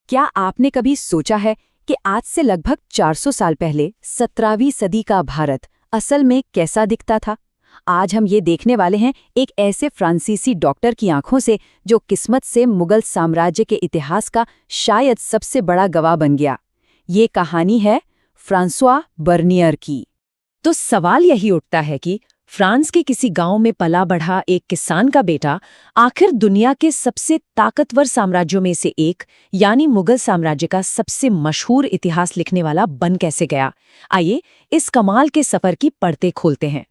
क्या आपने कभी सोचा है कि आज से लगभग 400 साल पहले 17वीं सदी का भारत असल में कैसा दिखता था? आज हम ये देखने वाले हैं एक ऐसे फ्रांसीसी डॉक्टर की आंखों से जो किस्मत से मुगल साम्राज्य के इतिहास का शायद सबसे बड़ा गवाह बन गया। ये कहानी है फ्रांसवा बर्नियर की। तो सवाल यही उठता है कि फ्रांस के किसी गांव में पला बढ़ा एक किसान का बेटा आखिर दुनिया के सबसे ताकतवर साम्राज्यों में से एक यानी मुगल साम्राज्य का सबसे मशहूर इतिहास लिखने वाला बन कैसे गया? आइए इस कमाल के सफर की परतें खोलते हैं।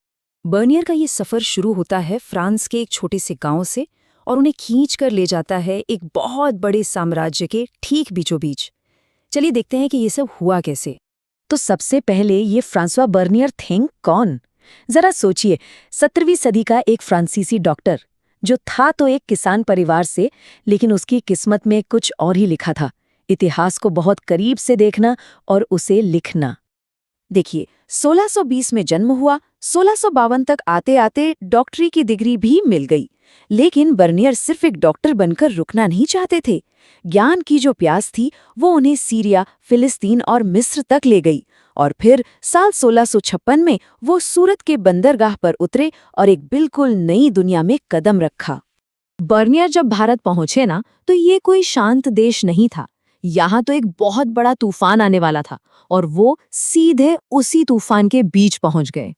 बर्नियर का ये सफर शुरू होता है फ्रांस के एक छोटे से गांव से और उन्हें खींच कर ले जाता है एक बहुत बड़े साम्राज्य के ठीक बीचों बीच। चलिए देखते हैं कि ये सब हुआ कैसे। तो सबसे पहले ये फ्रांसवा बर्नियर थे कौन? जरा सोचिए, 17वीं सदी का एक फ्रांसीसी डॉक्टर जो था तो एक किसान परिवार से, लेकिन उसकी किस्मत में कुछ और ही लिखा था। इतिहास को बहुत करीब से देखना और उसे लिखना। देखिए, 1620 में जन्म हुआ, 1652 तक आते आते डॉक्टरी की डिग्री भी मिल गई। लेकिन बर्नियर सिर्फ एक डॉक्टर बनकर रुकना नहीं चाहते थे। ज्ञान की जो प्यास थी वो उन्हें सीरिया, फिलिस्तीन और मिस्र तक ले गई। और फिर साल 1656 में वो सूरत के बंदरगाह पर उतरे और एक बिल्कुल नई दुनिया में कदम रखा। बर्नियर जब भारत पहुंचे ना, तो ये कोई शांत देश नहीं था। यहाँ तो एक बहुत बड़ा तूफान आने वाला था और वो सीधे उसी तूफान के बीच पहुंच गए।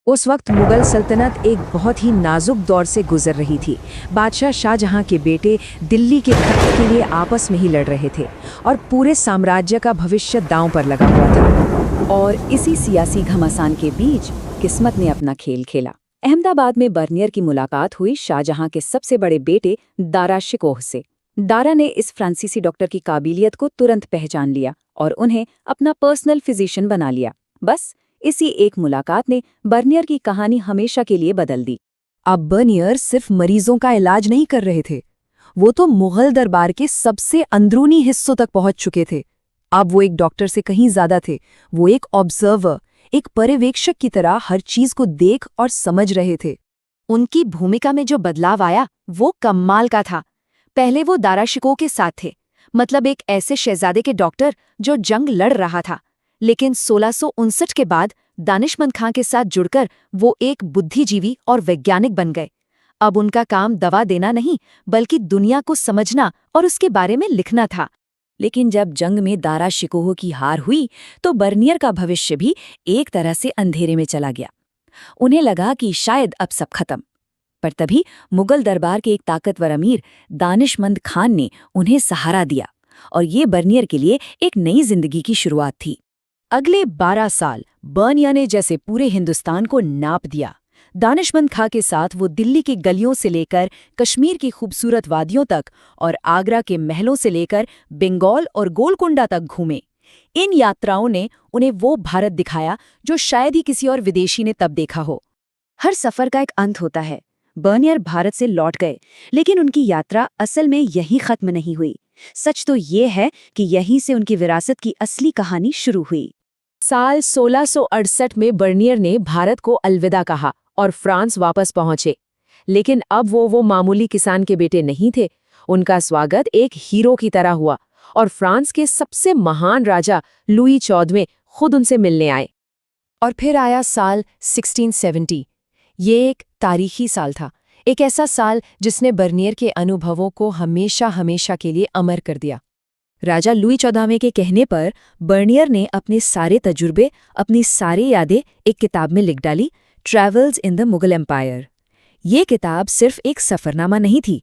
उस वक्त मुगल सल्तनत एक बहुत ही नाजुक दौर से गुजर रही थी। बादशाह शाहजहां के बेटे दिल्ली के तख्त के लिए आपस में ही लड़ रहे थे और पूरे साम्राज्य का भविष्य दांव पर लगा हुआ था। और इसी सियासी घमासान के बीच किस्मत ने अपना खेल खेला। अहमदाबाद में बर्नियर की मुलाकात हुई शाहजहां के सबसे बड़े बेटे दारा शिकोह से। दारा ने इस फ्रांसीसी डॉक्टर की काबिलियत को तुरंत पहचान लिया और उन्हें अपना पर्सनल फिजिशियन बना लिया। बस इसी एक मुलाकात ने बर्नियर की कहानी हमेशा के लिए बदल दी। अब बर्नियर सिर्फ मरीजों का इलाज नहीं कर रहे थे, वो तो मुगल दरबार के सबसे अंदरूनी हिस्सों तक पहुंच चुके थे। अब वो एक डॉक्टर से कहीं ज्यादा थे। वो एक ऑब्जर्वर, एक पर्यवेक्षक की तरह हर चीज को देख और समझ रहे थे। उनकी भूमिका में जो बदलाव आया वो कमाल का था। पहले वो दारा शिकोह के साथ थे, मतलब एक ऐसे शहजादे के डॉक्टर जो जंग लड़ रहा था। लेकिन 1659 के बाद दानिशमंद खां के साथ जुड़कर वो एक बुद्धिजीवी और वैज्ञानिक बन गए। अब उनका काम दवा देना नहीं, बल्कि दुनिया को समझना और उसके बारे में लिखना था। लेकिन जब जंग में दारा शिकोह की हार हुई तो बर्नियर का भविष्य भी एक तरह से अंधेरे में चला गया। उन्हें लगा कि शायद अब सब खत्म। पर तभी मुगल दरबार के एक ताकतवर अमीर दानिशमंद खान ने उन्हें सहारा दिया और ये बर्नियर के लिए एक नई जिंदगी की शुरुआत थी। अगले 12 साल बर्नियर ने जैसे पूरे हिंदुस्तान को नाप दिया। दानिशमंद खां के साथ वो दिल्ली की गलियों से लेकर कश्मीर की खूबसूरत वादियों तक और आगरा के महलों से लेकर बंगाल और गोलकुंडा तक घूमे। इन यात्राओं ने उन्हें वो भारत दिखाया जो शायद ही किसी और विदेशी ने तब देखा हो। हर सफर का एक अंत होता है। बर्नियर भारत से लौट गए, लेकिन उनकी यात्रा असल में यहीं खत्म नहीं हुई। सच तो ये है कि यहीं से उनकी विरासत की असली कहानी शुरू हुई। साल 1668 में बर्नियर ने भारत को अलविदा कहा और फ्रांस वापस पहुंचे। लेकिन अब वो मामूली किसान के बेटे नहीं थे। उनका स्वागत एक हीरो की तरह हुआ और फ्रांस के सबसे महान राजा लुई 14वें खुद उनसे मिलने आए। और फिर आया साल 1670। ये एक तारीखी साल था, एक ऐसा साल जिसने बर्नियर के अनुभवों को हमेशा हमेशा के लिए अमर कर दिया। राजा लुई 14वें के कहने पर बर्नियर ने अपने सारे तजुर्बे, अपनी सारी यादें एक किताब में लिख डाली, travels in the Mughal empire. ये किताब सिर्फ एक सफरनामा नहीं थी,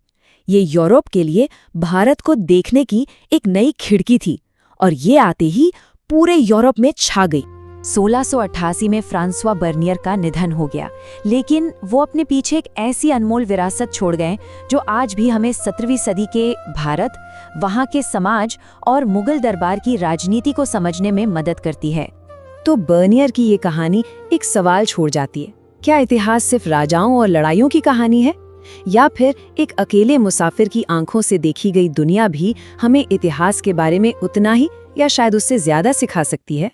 ये यूरोप के लिए भारत को देखने की एक नई खिड़की थी और ये आते ही पूरे यूरोप में छा गई। 1688 में फ्रांसवा बर्नियर का निधन हो गया, लेकिन वो अपने पीछे एक ऐसी अनमोल विरासत छोड़ गए जो आज भी हमें 17वीं सदी के भारत, वहाँ के समाज और मुगल दरबार की राजनीति को समझने में मदद करती है। तो बर्नियर की ये कहानी एक सवाल छोड़ जाती है, क्या इतिहास सिर्फ राजाओं और लड़ाइयों की कहानी है, या फिर एक अकेले मुसाफिर की आंखों से देखी गई दुनिया भी हमें इतिहास के बारे में उतना ही या शायद उससे ज्यादा सिखा सकती है?